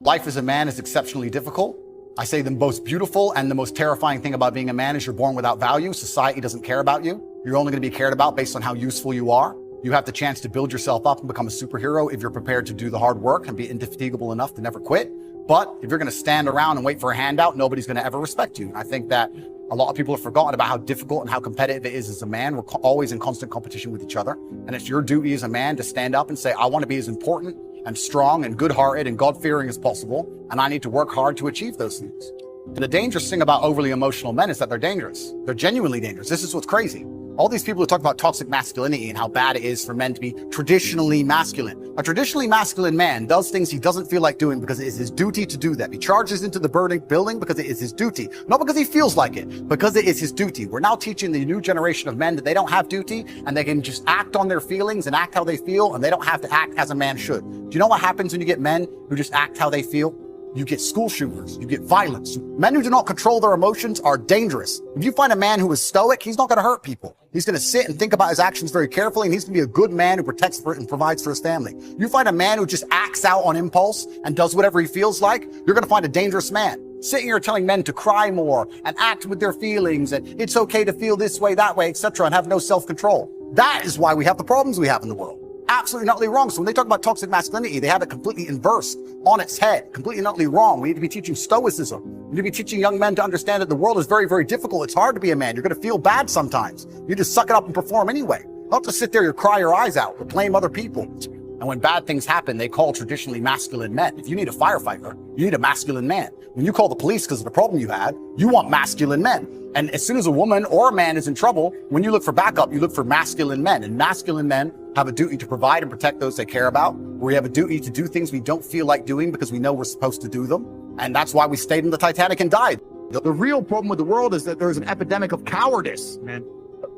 Life as a man is exceptionally difficult. I say the most beautiful and the most terrifying thing about being a man is you're born without value. Society doesn't care about you. You're only going to be cared about based on how useful you are. You have the chance to build yourself up and become a superhero if you're prepared to do the hard work and be indefatigable enough to never quit. But if you're going to stand around and wait for a handout, nobody's going to ever respect you. And I think that a lot of people have forgotten about how difficult and how competitive it is as a man. We're always in constant competition with each other. And it's your duty as a man to stand up and say, I want to be as important and strong and good-hearted and God-fearing as possible. And I need to work hard to achieve those things. And the dangerous thing about overly emotional men is that they're dangerous. They're genuinely dangerous. This is what's crazy. All these people who talk about toxic masculinity and how bad it is for men to be traditionally masculine. A traditionally masculine man does things he doesn't feel like doing because it is his duty to do that. He charges into the burning building because it is his duty. Not because he feels like it, because it is his duty. We're now teaching the new generation of men that they don't have duty and they can just act on their feelings and act how they feel, and they don't have to act as a man should. Do you know what happens when you get men who just act how they feel? You get school shooters, you get violence. Men who do not control their emotions are dangerous. If you find a man who is stoic, he's not going to hurt people. He's going to sit and think about his actions very carefully, and he's going to be a good man who protects and provides for his family. You find a man who just acts out on impulse and does whatever he feels like, you're going to find a dangerous man. Sitting here telling men to cry more and act with their feelings and it's okay to feel this way, that way, etc., and have no self-control. That is why we have the problems we have in the world. Absolutely not wrong. So when they talk about toxic masculinity, they have it completely inversed on its head, completely not wrong. We need to be teaching stoicism. We need to be teaching young men to understand that the world is very, very difficult. It's hard to be a man. You're going to feel bad sometimes. You just suck it up and perform anyway. Not to sit there and cry your eyes out or blame other people. And when bad things happen, they call traditionally masculine men. If you need a firefighter, you need a masculine man. When you call the police because of the problem you had, you want masculine men. And as soon as a woman or a man is in trouble, when you look for backup, you look for masculine men. And masculine men have a duty to provide and protect those they care about. We have a duty to do things we don't feel like doing because we know we're supposed to do them. And that's why we stayed in the Titanic and died. The real problem with the world is that there's an epidemic of cowardice, man.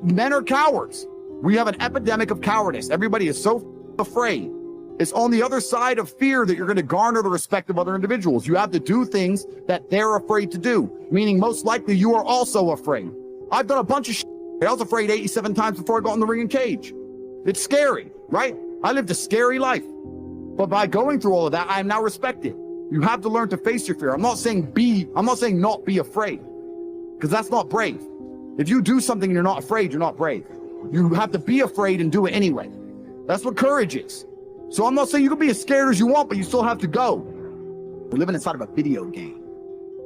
Men are cowards. We have an epidemic of cowardice. Everybody is so afraid. It's on the other side of fear that you're going to garner the respect of other individuals. You have to do things that they're afraid to do, meaning most likely you are also afraid. I've done a bunch of shit. I was afraid 87 times before I got in the ring and cage. It's scary, right? I lived a scary life. But by going through all of that, I am now respected. You have to learn to face your fear. I'm not saying not be afraid, because that's not brave. If you do something and you're not afraid, you're not brave. You have to be afraid and do it anyway. That's what courage is. So I'm not saying you can be as scared as you want, but you still have to go. We're living inside of a video game.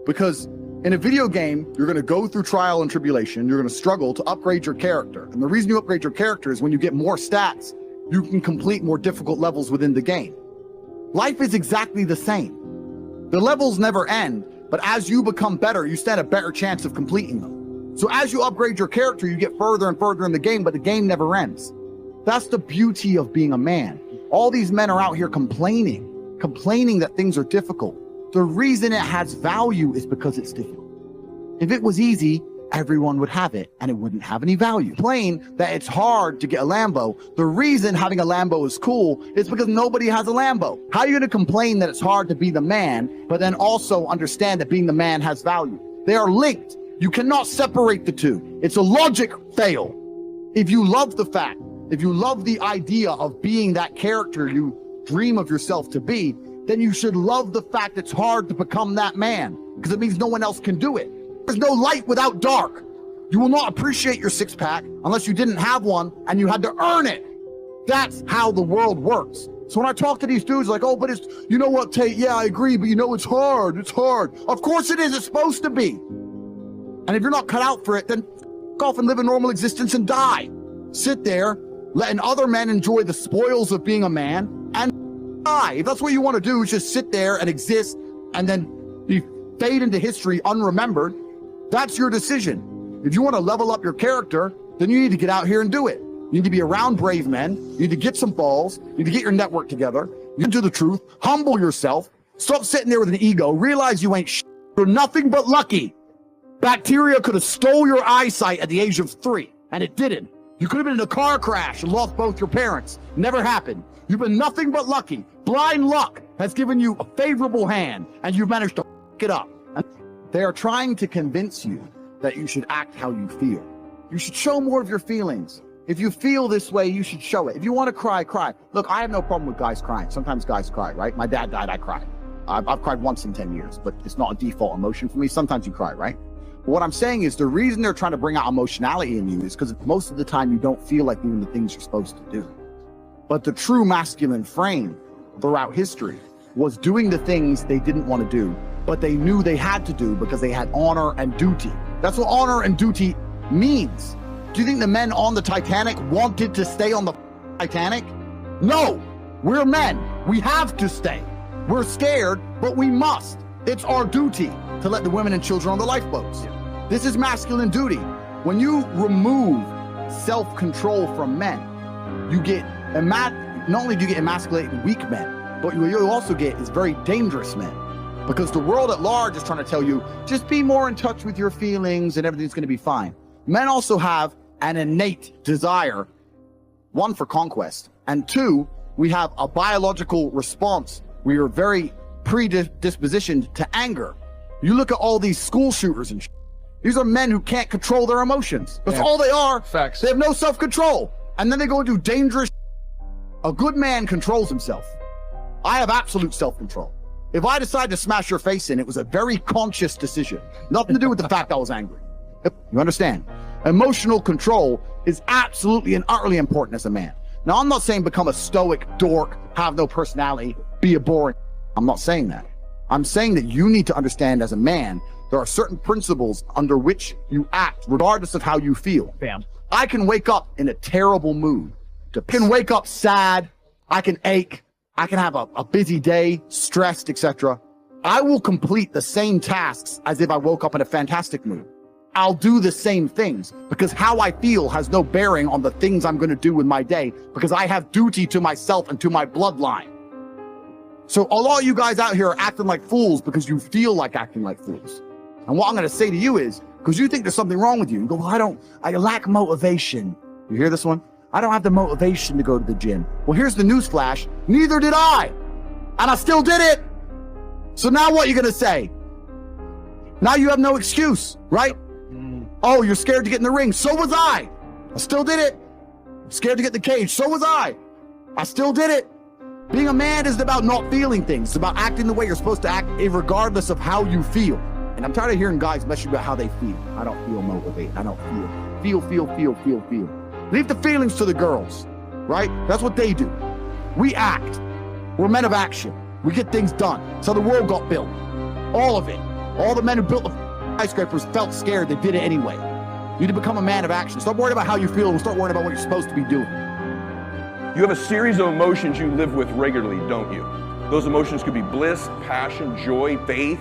Because in a video game, you're going to go through trial and tribulation. You're going to struggle to upgrade your character. And the reason you upgrade your character is when you get more stats, you can complete more difficult levels within the game. Life is exactly the same. The levels never end, but as you become better, you stand a better chance of completing them. So as you upgrade your character, you get further and further in the game, but the game never ends. That's the beauty of being a man. All these men are out here complaining that things are difficult. The reason it has value is because it's difficult. If it was easy, everyone would have it and it wouldn't have any value. Complain that it's hard to get a Lambo. The reason having a Lambo is cool is because nobody has a Lambo. How are you going to complain that it's hard to be the man, but then also understand that being the man has value? They are linked. You cannot separate the two. It's a logic fail. If you love the fact, if you love the idea of being that character you dream of yourself to be, then you should love the fact it's hard to become that man, because it means no one else can do it. There's no light without dark. You will not appreciate your six-pack unless you didn't have one and you had to earn it. That's how the world works. So when I talk to these dudes like, oh, but it's, you know what, Tate, yeah, I agree, but you know, it's hard. Of course it is. It's supposed to be. And if you're not cut out for it, then go off and live a normal existence and die. Sit there, letting other men enjoy the spoils of being a man and die. If that's what you want to do, is just sit there and exist and then fade into history unremembered. That's your decision. If you want to level up your character, then you need to get out here and do it. You need to be around brave men. You need to get some balls. You need to get your network together. You need to do the truth. Humble yourself. Stop sitting there with an ego. Realize you ain't shit. You're nothing but lucky. Bacteria could have stole your eyesight at the age of 3, and it didn't. You could have been in a car crash and lost both your parents. Never happened. You've been nothing but lucky. Blind luck has given you a favorable hand, and you've managed to f it up. And they are trying to convince you that you should act how you feel. You should show more of your feelings. If you feel this way, you should show it. If you want to cry, cry. Look, I have no problem with guys crying. Sometimes guys cry, right? My dad died, I cried. I've cried once in 10 years, but it's not a default emotion for me. Sometimes you cry, right? But what I'm saying is the reason they're trying to bring out emotionality in you is because most of the time you don't feel like doing the things you're supposed to do. But the true masculine frame throughout history was doing the things they didn't want to do, but they knew they had to do because they had honor and duty. That's what honor and duty means. Do you think the men on the Titanic wanted to stay on the Titanic? No, we're men. We have to stay. We're scared, but we must. It's our duty to let the women and children on the lifeboats. Yeah. This is masculine duty. When you remove self-control from men, you get, not only do you get emasculated weak men, but what you also get is very dangerous men. Because the world at large is trying to tell you, just be more in touch with your feelings and everything's gonna be fine. Men also have an innate desire, one, for conquest, and two, we have a biological response. We are very predispositioned to anger. You look at all these school shooters and these are men who can't control their emotions. That's all they are. Facts. They have no self-control. And then they go and do dangerous. A good man controls himself. I have absolute self-control. If I decide to smash your face in, it was a very conscious decision. Nothing to do with the fact I was angry. You understand? Emotional control is absolutely and utterly important as a man. Now, I'm not saying become a stoic dork, have no personality, be a boring. I'm not saying that. I'm saying that you need to understand as a man, there are certain principles under which you act, regardless of how you feel. Bam. I can wake up in a terrible mood. I can wake up sad. I can ache. I can have a busy day, stressed, etc. I will complete the same tasks as if I woke up in a fantastic mood. I'll do the same things because how I feel has no bearing on the things I'm going to do with my day because I have duty to myself and to my bloodline. So a lot of you guys out here are acting like fools because you feel like acting like fools. And what I'm going to say to you is, because you think there's something wrong with you, you go, well, I lack motivation. You hear this one? I don't have the motivation to go to the gym. Well, here's the news flash. Neither did I. And I still did it. So now what are you going to say? Now you have no excuse, right? Oh, you're scared to get in the ring. So was I. I still did it. I'm scared to get in the cage. So was I. I still did it. Being a man isn't about not feeling things. It's about acting the way you're supposed to act, regardless of how you feel. And I'm tired of hearing guys mess about how they feel. I don't feel motivated. I don't feel. Feel. Leave the feelings to the girls, right? That's what they do. We act. We're men of action. We get things done. That's how the world got built. All of it. All the men who built the skyscrapers felt scared. They did it anyway. You need to become a man of action. Stop worrying about how you feel and start worrying about what you're supposed to be doing. You have a series of emotions you live with regularly, don't you? Those emotions could be bliss, passion, joy, faith,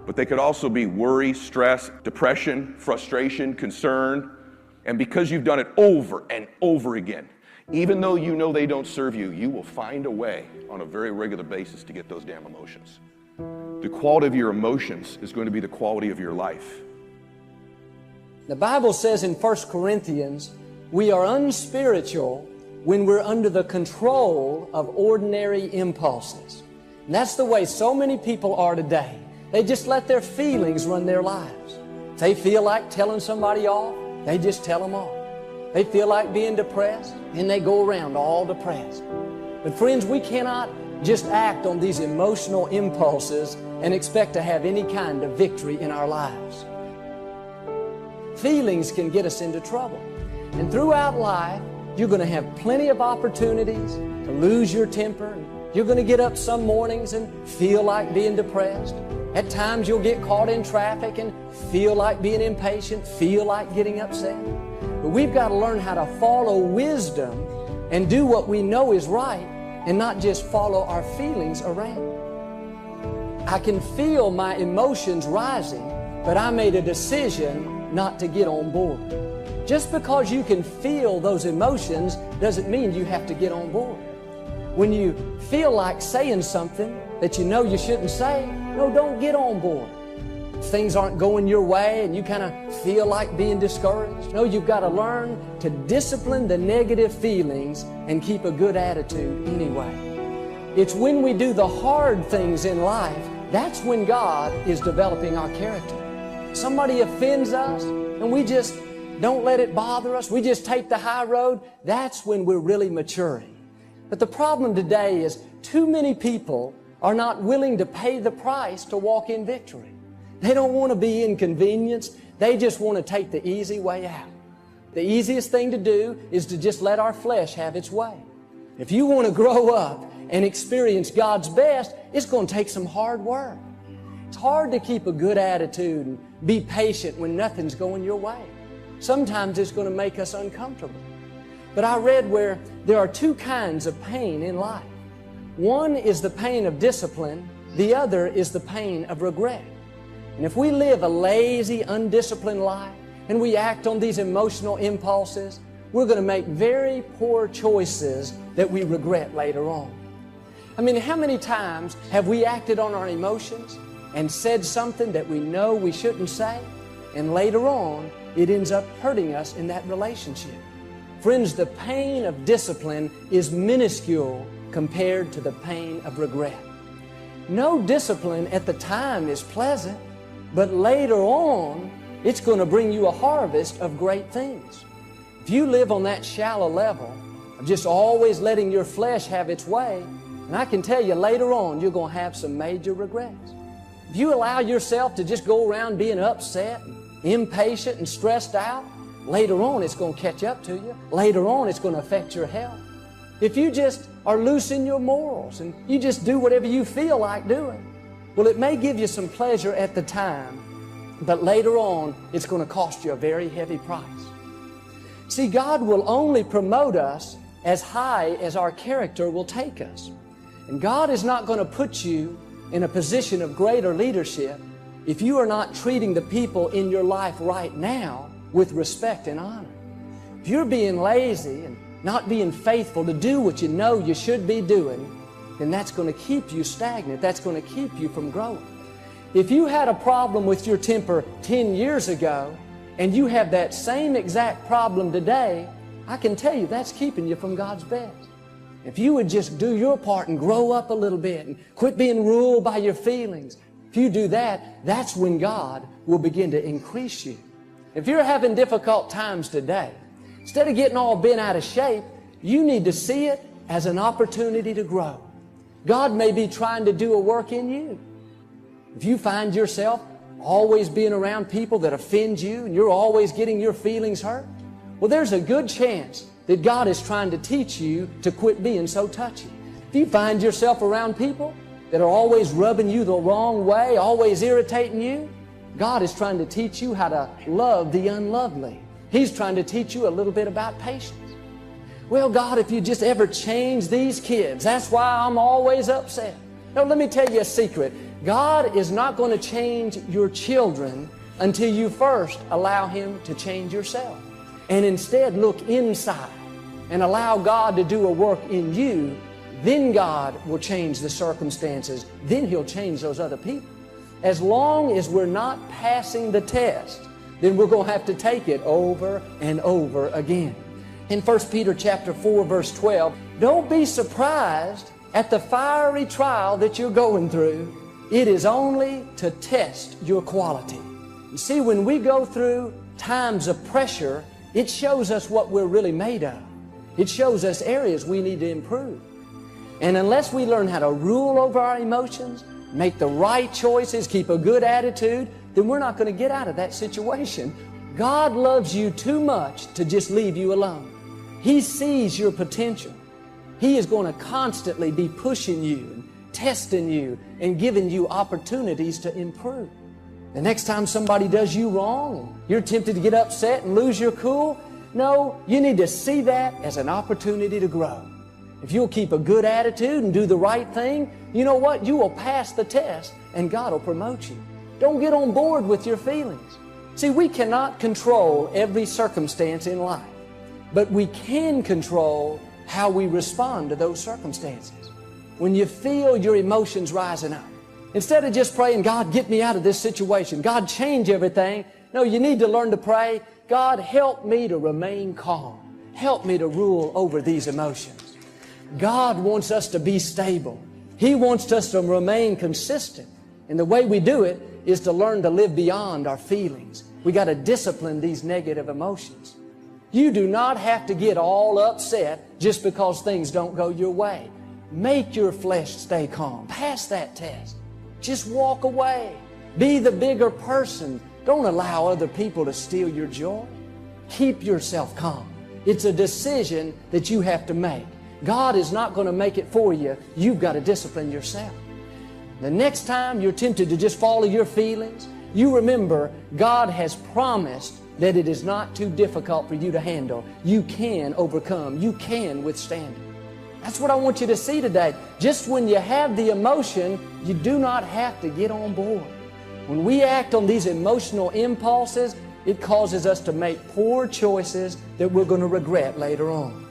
but they could also be worry, stress, depression, frustration, concern. And because you've done it over and over again, even though you know they don't serve you, you will find a way on a very regular basis to get those damn emotions. The quality of your emotions is going to be the quality of your life. The Bible says in 1 Corinthians, we are unspiritual when we're under the control of ordinary impulses. And that's the way so many people are today. They just let their feelings run their lives. If they feel like telling somebody off, they just tell them off. They feel like being depressed, and they go around all depressed. But friends, we cannot just act on these emotional impulses and expect to have any kind of victory in our lives. Feelings can get us into trouble. And throughout life, you're going to have plenty of opportunities to lose your temper. You're going to get up some mornings and feel like being depressed. At times you'll get caught in traffic and feel like being impatient, feel like getting upset. But we've got to learn how to follow wisdom and do what we know is right and not just follow our feelings around. I can feel my emotions rising, but I made a decision not to get on board. Just because you can feel those emotions doesn't mean you have to get on board. When you feel like saying something that you know you shouldn't say, no, don't get on board. If things aren't going your way and you kind of feel like being discouraged, no, you've got to learn to discipline the negative feelings and keep a good attitude anyway. It's when we do the hard things in life, that's when God is developing our character. Somebody offends us and we just don't let it bother us. We just take the high road. That's when we're really maturing. But the problem today is too many people are not willing to pay the price to walk in victory. They don't want to be inconvenienced. They just want to take the easy way out. The easiest thing to do is to just let our flesh have its way. If you want to grow up and experience God's best, it's going to take some hard work. It's hard to keep a good attitude and be patient when nothing's going your way. Sometimes it's going to make us uncomfortable. But I read where there are two kinds of pain in life. One is the pain of discipline. The other is the pain of regret. And if we live a lazy, undisciplined life, and we act on these emotional impulses, we're going to make very poor choices that we regret later on. I mean, how many times have we acted on our emotions and said something that we know we shouldn't say, and later on, it ends up hurting us in that relationship? Friends, the pain of discipline is minuscule compared to the pain of regret. No discipline at the time is pleasant, but later on, it's going to bring you a harvest of great things. If you live on that shallow level of just always letting your flesh have its way, and I can tell you later on you're going to have some major regrets. If you allow yourself to just go around being upset, and impatient and stressed out, later on it's going to catch up to you. Later on it's going to affect your health. If you just are loose in your morals and you just do whatever you feel like doing, well, it may give you some pleasure at the time, but later on, it's going to cost you a very heavy price. See, God will only promote us as high as our character will take us. And God is not going to put you in a position of greater leadership if you are not treating the people in your life right now with respect and honor. If you're being lazy and not being faithful to do what you know you should be doing, then that's going to keep you stagnant. That's going to keep you from growing. If you had a problem with your temper 10 years ago and you have that same exact problem today, I can tell you that's keeping you from God's best. If you would just do your part and grow up a little bit and quit being ruled by your feelings, if you do that, that's when God will begin to increase you. If you're having difficult times today, instead of getting all bent out of shape, you need to see it as an opportunity to grow. God may be trying to do a work in you. If you find yourself always being around people that offend you and you're always getting your feelings hurt, well, there's a good chance that God is trying to teach you to quit being so touchy. If you find yourself around people that are always rubbing you the wrong way, always irritating you, God is trying to teach you how to love the unlovely. He's trying to teach you a little bit about patience. Well, God, if you just ever change these kids, that's why I'm always upset. Now, let me tell you a secret. God is not going to change your children until you first allow Him to change yourself. And instead look inside and allow God to do a work in you. Then God will change the circumstances. Then He'll change those other people. As long as we're not passing the test, then we're going to have to take it over and over again. In 1 Peter chapter 4, verse 12, don't be surprised at the fiery trial that you're going through. It is only to test your quality. You see, when we go through times of pressure, it shows us what we're really made of. It shows us areas we need to improve. And unless we learn how to rule over our emotions, make the right choices, keep a good attitude, then we're not going to get out of that situation. God loves you too much to just leave you alone. He sees your potential. He is going to constantly be pushing you and testing you and giving you opportunities to improve. The next time somebody does you wrong and you're tempted to get upset and lose your cool, no, you need to see that as an opportunity to grow. If you'll keep a good attitude and do the right thing, you know what? You will pass the test and God will promote you. Don't get on board with your feelings. See, we cannot control every circumstance in life, but we can control how we respond to those circumstances. When you feel your emotions rising up, instead of just praying, God, get me out of this situation, God, change everything, no, you need to learn to pray, God, help me to remain calm. Help me to rule over these emotions. God wants us to be stable. He wants us to remain consistent. And the way we do it is to learn to live beyond our feelings. We got to discipline these negative emotions. You do not have to get all upset just because things don't go your way. Make your flesh stay calm. Pass that test. Just walk away. Be the bigger person. Don't allow other people to steal your joy. Keep yourself calm. It's a decision that you have to make. God is not going to make it for you. You've got to discipline yourself. The next time you're tempted to just follow your feelings, you remember God has promised that it is not too difficult for you to handle. You can overcome. You can withstand it. That's what I want you to see today. Just when you have the emotion, you do not have to get on board. When we act on these emotional impulses, it causes us to make poor choices that we're going to regret later on.